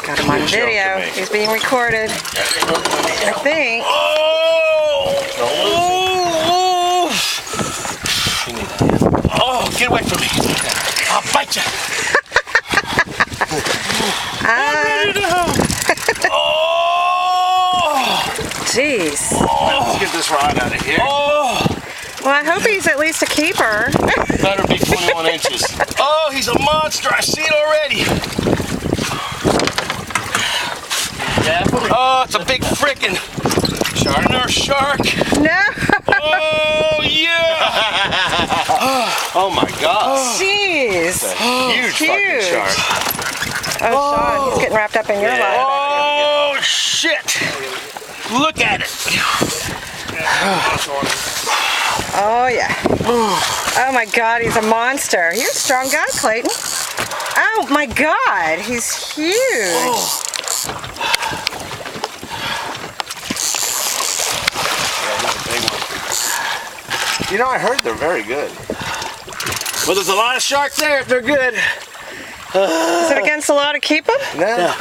Got him on video. He's being recorded. I think. Oh, get away from me. I'll bite you. I'm ready to go. Jeez. Let's get this rod out of here. Well, I hope he's at least a keeper. Better be 21 inches. Oh, he's a monster. I see it already. Oh, it's a big frickin' shark. Nurse shark. No. Oh, yeah. Oh, my God. Jeez. Huge fucking shark. Oh, Sean, he's getting wrapped up in your line. Oh, shit. Look at it. Oh, yeah. Oh, my God, he's a monster. You're a strong guy, Clayton. Oh, my God, he's huge. You know, I heard they're very good. Well, there's a lot of sharks there if they're good. Is it against the law to keep him? Yeah.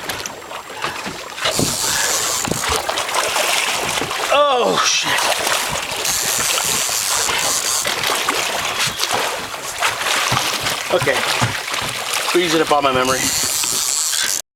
Oh, shit. Okay. Freeze it up on my memory.